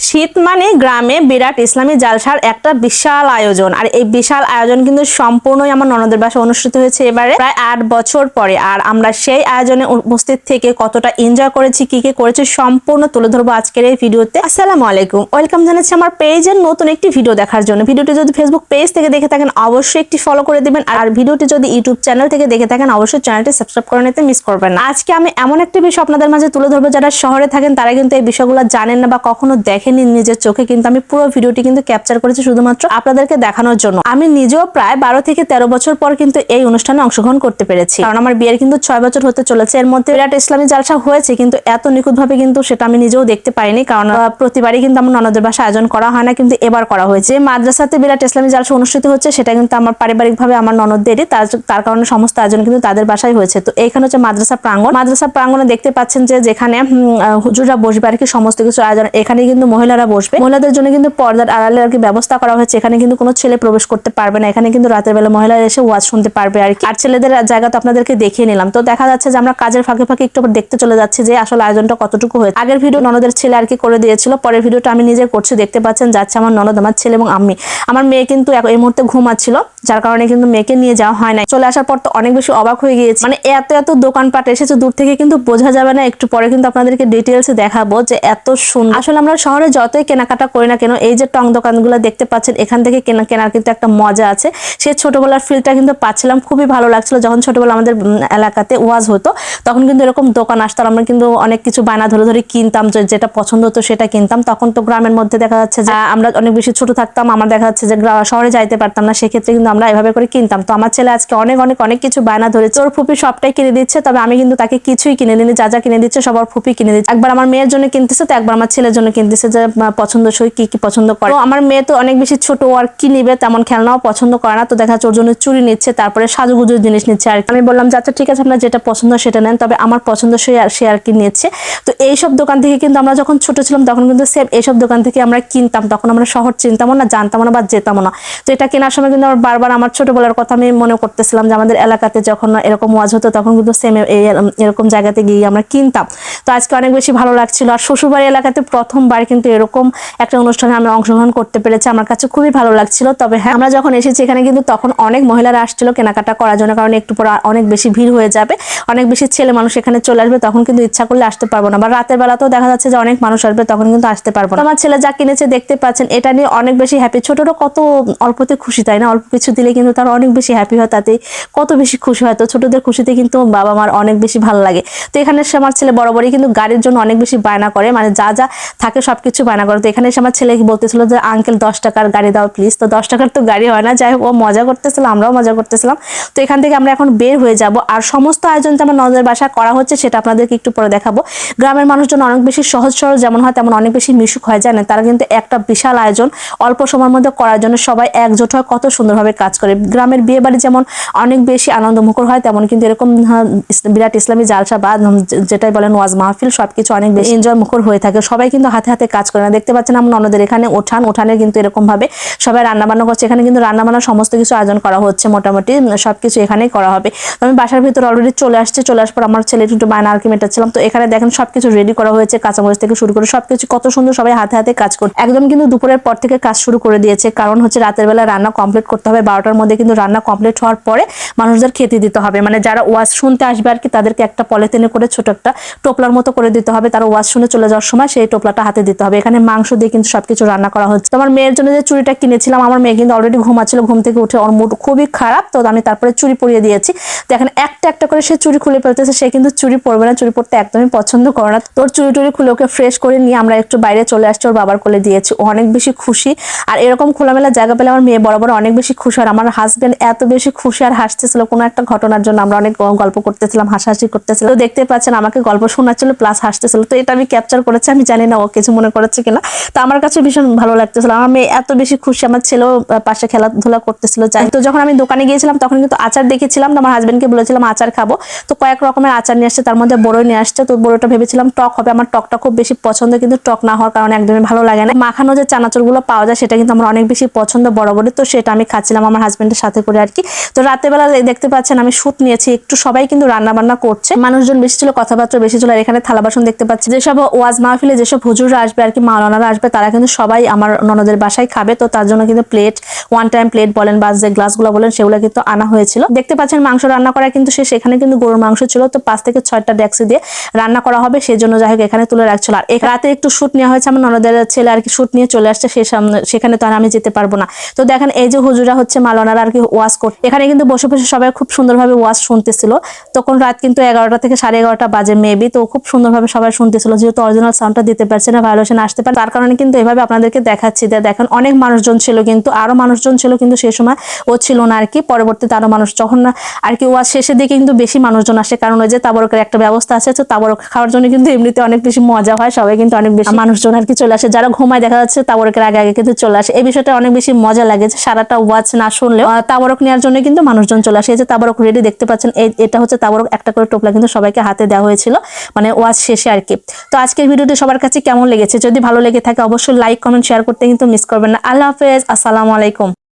শীত মানে গ্রামে বিরাট ইসলামী জালসার একটা বিশাল আয়োজন। আর এই বিশাল আয়োজন কিন্তু সম্পূর্ণই আমার ননদের বাসায় অনুষ্ঠিত হয়েছে এবারে প্রায় 8 বছর পরে। আর আমরা সেই আয়োজনে উপস্থিত থেকে কতটা এনজয় করেছি, কি কি করেছি সম্পূর্ণ তুলে ধরবো আজকের এই ভিডিওতে। আসসালামু আলাইকুম, ওয়েলকাম জানাচ্ছি আমার পেজের নতুন একটি ভিডিও দেখার জন্য। ভিডিওটি যদি ফেসবুক পেজ থেকে দেখে থাকেন অবশ্যই একটি ফলো করে দিবেন, আর ভিডিওটি যদি ইউটিউব চ্যানেল থেকে দেখে থাকেন অবশ্যই চ্যানেলটি সাবস্ক্রাইব করে নিতে মিস করবেন না। আজকে আমি এমন একটি বিষয় আপনাদের মাঝে তুলে ধরবো, যারা শহরে থাকেন তারা কিন্তু এই বিষয়গুলো জানেন না বা কখনো দেখেনি নিজের চোখে, কিন্তু আমি পুরো ভিডিওটি কিন্তু ক্যাপচার করেছি শুধুমাত্র আপনাদেরকে দেখানোর জন্য। আমি নিজেও প্রায় 12 থেকে 13 বছর পর কিন্তু এই অনুষ্ঠানে অংশগ্রহণ করতে পেরেছি, কারণ আমার বিয়ের কিন্তু 6 বছর হতে চলেছে। এর মধ্যে বিরাট ইসলামী জালসা হয়েছে, কিন্তু এত নিখুঁতভাবে কিন্তু সেটা আমি নিজেও দেখতে পাইনি, কারণ প্রতিবারই কিন্তু আমার ননদের বাসায় আয়োজন করা হয় না, কিন্তু এবার করা হয়েছে। মাদ্রাসাতে বিরাট ইসলামী জালসা অনুষ্ঠিত হচ্ছে, সেটা কিন্তু আমার পারিবারিকভাবে আমার ননদেরই, তার কারণে সমস্ত আয়োজন কিন্তু তাদের বাসায় হয়েছে। তো এইখানে হচ্ছে মাদ্রাসা প্রাঙ্গণ। মাদ্রাসা প্রাঙ্গণে দেখতে পাচ্ছেন যে যেখানে হুজুররা বসবে আর কি, সমস্ত কিছু আয়োজন। এখানে কিন্তু মহিলারা বসবে, মহিলাদের জন্য কিন্তু পর্দার আড়ালে আর কি ব্যবস্থা করা হয়েছে। এখানে কিন্তু কোনো ছেলে প্রবেশ করতে পারবে না, এখানে কিন্তু রাতের বেলা মহিলারা এসে ওয়াজ শুনতে পারবে আর কি। আর ছেলেদের জায়গা তো আপনাদেরকে দেখিয়ে নিলাম। তো দেখা যাচ্ছে যে আমরা কাজের ফাঁকে ফাঁকে একটু দেখতে চলে যাচ্ছি যে আসলে আয়োজনটা কতটুকু হয়েছে। আগের ভিডিও ননদের ছেলে আর কি করে দিয়েছিল, পরের ভিডিওটা আমি নিজে করছি। দেখতে পাচ্ছেন যাচ্ছে আমার ননদ, আমার ছেলে এবং আমি। আমার মেয়ে কিন্তু এই মুহূর্তে ঘুমাচ্ছিল, যার কারণে কিন্তু মেয়েকে নিয়ে যাওয়া হয় না। চলে আসার পর তো অনেক বেশি অবাক হয়ে গিয়েছে, মানে এত এত দোকানপাট এসেছে, দূর থেকে কিন্তু বোঝা যাবে না। একটু পরে কিন্তু আপনাদেরকে ডিটেলসে দেখাবো যে এত সুন্দর। আসলে আমরা শহরে যতই কেনাকাটা করি না কেন, এই যে টং দোকানগুলো দেখতে পাচ্ছেন, এখান থেকে কেনার কিন্তু একটা মজা আছে। সেই ছোটবেলার ফিলটা কিন্তু পাচ্ছিলাম, খুবই ভালো লাগছিল। যখন ছোটবেলা আমাদের এলাকাতে ওয়াজ হতো তখন কিন্তু এরকম দোকান আসতো, আমরা কিন্তু অনেক কিছু বায়না ধরে ধরে কিনতাম, যেটা পছন্দ হতো সেটা কিনতাম। তখন তো গ্রামের মধ্যে দেখা যাচ্ছে যে আমরা অনেক বেশি ছোট থাকতাম, আমার দেখা যাচ্ছে যে শহরে যাইতে পারতাম না, সেক্ষেত্রে কিন্তু আমরা এভাবে করে কিনতাম। তো আমার ছেলে আজকে অনেক অনেক অনেক কিছু বায়না ধরেছে, ওর ফুপি সবটাই কিনে দিচ্ছে, তবে আমি কিন্তু তাকে কিছুই কিনে দিইনি। যা যা কিনে দিচ্ছে সবার ফুপি কিনে দিচ্ছে। একবার আমার মেয়ের জন্য কিনতেছে, তো একবার আমার ছেলের জন্য কিনতেছে, যে পছন্দসই কি কি পছন্দ করে। তো আমার মেয়ে তো অনেক বেশি ছোট, আর কি নিবে তেমন খেলনাও পছন্দ করে না, তো দেখা যাচ্ছে ওর জন্য চুড়ি নিচ্ছে, তারপরে সাজুগুজুর জিনিস নিচ্ছে আর কি। আমি বললাম যে আচ্ছা ঠিক আছে, আপনার যেটা পছন্দ সেটা নেন, তবে আমার পছন্দসই সে আর কি নিচ্ছে। তো এইসব দোকান থেকে কিন্তু আমরা যখন ছোট ছিলাম তখন কিন্তু সেম এইসব দোকান থেকে আমরা কিনতাম। তখন আমরা শহর চিনতামও না, জানতাম না বা যেতামও না। তো এটা কেনার সময় কিন্তু আমার বারবার আমার ছোটবেলার কথা আমি মনে করতেছিলাম, যে আমাদের এলাকাতে যখন এরকম ওয়াজ হতো তখন কিন্তু সেম এরকম জায়গাতে গিয়ে আমরা কিনতাম। তো আজকে অনেক বেশি ভালো লাগছিল। আর শ্বশুরবাড়ি এলাকাতে প্রথমবার কিন্তু এরকম একটা অনুষ্ঠানে আমি অংশগ্রহণ করতে পেরেছি, আমার কাছে খুবই ভালো লাগছিল। তবে হ্যাঁ, আমরা যখন এসেছি এখানে কিন্তু তখন অনেক মহিলারা আসছিল কেনাকাটা করার জন্য, কারণ একটু পরে অনেক বেশি ভিড় হয়ে যাবে, অনেক বেশি ছেলে মানুষ এখানে চলে আসবে, তখন কিন্তু ইচ্ছা করলে আসতে পারবো না। বা রাতের বেলাতেও দেখা যাচ্ছে যে অনেক মানুষ আসবে, তখন কিন্তু আসতে পারবো না। আমার ছেলে যা কিনেছে দেখতে পাচ্ছেন, এটা নিয়ে অনেক বেশি হ্যাপি। ছোটরা কত অল্পতে খুশি, তাই না? অল্প কিছু দিলে কিন্তু তারা অনেক বেশি হ্যাপি হয়, তাতে কত বেশি খুশি হয়। তো ছোটদের খুশিতে কিন্তু বাবা মার অনেক বেশি ভালো লাগে। তো এখানে এসে আমার ছেলে বরাবরই কিন্তু গাড়ির জন্য অনেক বেশি বায়না করে, মানে যা যা থাকে সবকিছু বায়না করে। তো এখানে এসে আমার ছেলে বলতেছিল যে আঙ্কেল 10 টাকার গাড়ি দাও প্লিজ। তো 10 টাকার তো গাড়ি হয় না, যাই হোক ও মজা করতেছিল, আমরাও মজা করতেছিলাম। তো এখান থেকে আমরা এখন বের হয়ে যাব। আর সমস্ত আয়োজন যে আমার ননদের বাসায় করা হচ্ছে সেটা আপনাদেরকে একটু পরে দেখাবো। গ্রামের মানুষজন অনেক বেশি সহজ সরল যেমন হয়, তেমন অনেক বেশি মিশুক হয়, জানেন? তারা কিন্তু একটা বিশাল আয়োজন অল্প সময়ের মধ্যে করার জন্য সবাই একজোট হয়, কত সুন্দরভাবে কাজ করে। গ্রামের বিয়ে বাড়ি যেমন অনেক বেশি আনন্দমুখর হয়, তেমন কিন্তু এরকম বিরাট ইসলামী জালসা বা যেটাই বলেন ওয়াজ মাহফিল, সবকিছু অনেক বেশি এনজয় মুখর হয়ে থাকে। সবাই কিন্তু হাতে হাতে কাজ করে না। দেখতে পাচ্ছেন আমার ননদের এখানে উঠানে কিন্তু এরকম ভাবে সবাই রান্নাবান্না করছে। এখানে কিন্তু রান্নাবান্নার সমস্ত কিছু আয়োজন করা হচ্ছে, মোটামুটি সবকিছু এখানেই করা হবে। তো আমি বাসার ভিতরে অলরেডি চলে আসছি, চলে আসার পর আমার ছেলে একটু বায়না আর কি মেটাচ্ছিলাম। তো এখানে দেখেন সবকিছু রেডি করা হয়েছে, কাঁচামরিচ থেকে শুরু করে সবকিছু কত সুন্দর, সবাই হাতে হাতে কাজ করে। একদম কিন্তু দুপুরের পর থেকে কাজ শুরু করে দিয়েছে, কারণ হচ্ছে রাতের বেলা রান্না কমপ্লিট করতে হবে। 12টার মধ্যে কিন্তু রান্না কমপ্লিট হওয়ার পরে মানুষদের খেতে দিতে হবে, মানে যারা ওয়াজ শুনতে আসবে আর কি, তাদেরকে একটা পলিথিনে করে ছোট একটা টোপলার মতো করে দিতে হবে। তারা ওয়াজ শুনে চলে যাওয়ার সময় সেই টোপলাটা হাতে দিতে হবে। এখানে মাংস দিয়ে কিন্তু সবকিছু রান্না করা হচ্ছে। আমার মেয়ের জন্য যে চুড়িটা কিনেছিলাম, আমার মেয়ে কিন্তু অলরেডি ঘুমাচ্ছিল, ঘুম থেকে উঠে ওর মুড খুবই খারাপ, তো আমি তারপরে চুড়ি পরিয়ে দিয়েছি। তো এখন একটা একটা করে সে চুড়ি খুলে ফেলতেছে, সে কিন্তু চুড়ি পরবে না, চুড়ি পরতে একদমই পছন্দ করে না। তোর চুড়ি টুড়ি খুলে ওকে ফ্রেশ করে নিয়ে আমরা একটু বাইরে চলে আসছি, ওর বাবার কোলে দিয়েছি। ও অনেক বেশি খুশি। আর এরকম খোলামেলা জায়গা পেলে আমার মেয়ে বরাবর অনেক বেশি খুশি। আর আমার হাজবেন্ড এত বেশি খুশি আর হাসতেছিল কোনো একটা ঘটনার জন্য, আমরা অনেক গল্প করতেছিলাম, হাসাহাসি করতেছিলাম। তো দেখতে পাচ্ছেন আমাকে গল্প শোনাচ্ছিল প্লাস হাসতেছিল। তো এটা আমি ক্যাপচার করেছি, আমি জানি না ও কিছু মনে করেছে কিনা। তো আমার কাছে ভীষণ ভালো লাগতেছিল, আমার মেয়ে এত বেশি খুশি। আমার ছেলেও পাশে খেলাধুলা করতেছিল। তো যখন আমি দোকানে গিয়েছিলাম তখন কিন্তু আচার দেখেছিলাম, আমার হাজবেন্ডকে বলেছিলাম আচার খাবো। তো কয়েক রকমের আচার নিয়ে আসছে, তার মধ্যে বড়ই নিয়ে আসছে। তো বড়টা ভেবেছিলাম টক হবে, আমার টকটা খুব বেশি পছন্দ, কিন্তু টক না হওয়ার কারণে একদমই ভালো লাগে না। মাখানো যে চানাচুরগুলো পাওয়া যায় সেটা কিন্তু আমার অনেক বেশি পছন্দ বরাবরই, তো সেটা আমি খাচ্ছিলাম আমার হাজবেন্ডের সাথে করে আর কি। তো রাতের বেলা দেখতে পাচ্ছেন আমি শুট নিয়েছি একটু, সবাই কিন্তু রান্না বান্না করছে, মানুষজন বেশি ছিল, কথাবার্তা বেশি ছিল। আর এখানে থালা বাসন দেখতে পাচ্ছি, যেসব ওয়াজ মাহফিলে যেসব হুজুররা আসবে আর কি, কি মাওলানারা আসবে তারা কিন্তু সবাই আমার ননদের বাসায় খাবে, তো তার জন্য কিন্তু প্লেট, ওয়ান টাইম প্লেট বলেন বা যে গ্লাসগুলো বলেন সেগুলো কিন্তু আনা হয়েছিল। দেখতে পাচ্ছেন মাংস রান্না করা কিন্তু শেষ, এখানে কিন্তু গরুর মাংস ছিল, তো 5 থেকে 6টা ডেক্সি দিয়ে রান্না করা হবে, সেই জন্য যাই হোক এখানে তুলে রাখছিল। আর এক রাতে একটু শুট নেওয়া হয়েছে, আমার ননদের ছেলে আর কি শুট নিয়ে চলে আসছে, সেখানে তো আর আমি যেতে পারবো না। তো দেখেন এই যে হুজুরা হচ্ছে মাওলানারা আর কি ওয়াজ করতে, এখানে কিন্তু বসে বসে সবাই খুব সুন্দরভাবে ওয়াজ শুনতেছিল। তখন রাত কিন্তু 11টা থেকে 11:30 বাজে মেবি, তো খুব সুন্দরভাবে সবাই শুনতেছিল, যেহেতু অরিজিনাল সাউন্ডটা দিতে পারছে না, ভায়োলেশন আসতে পারে, তার কারণে কিন্তু এভাবে আপনাদেরকে দেখাচ্ছি। দেখেন অনেক মানুষজন ছিল, কিন্তু আরো মানুষজন ছিল, কিন্তু সেই সময় ও ছিল না আর কি। পরবর্তীতে আরো মানুষ যখন আর কি ওয়াজ শেষের দিকে কিন্তু বেশি মানুষজন আসে, কারণ ওই যে তাবরকের একটা ব্যবস্থা আছে, তো তাবরক খাওয়ার জন্য কিন্তু এমনিতে অনেক বেশি মজা হয়, সবাই কিন্তু অনেক বেশি মানুষজন আর কি চলে আসে, যারা ঘুমায় দেখা যাচ্ছে তাবরকের আগে আগে কিন্তু চলে আসে। এই বিষয়টা অনেক বেশি মজা লাগে যে সারাটা ওয়াজ না শুনলেও তাবরক নেওয়ার জন্য কিন্তু মানুষজন চলে আসে। এই যে তাবরক রেডি দেখতে পাচ্ছেন, এটা হচ্ছে তাবরক, একটা করে টোপলা কিন্তু সবাইকে হাতে দেওয়া হয়েছিল মানে ওয়াজ শেষে আর কি। তো আজকের ভিডিওটি সবার কাছে কেমন লেগেছে, যদি ভালো লেগে থাকে অবশ্যই লাইক কমেন্ট শেয়ার করতে কিন্তু মিস করবেন না। আল্লাহ হাফেজ, আসসালামু আলাইকুম।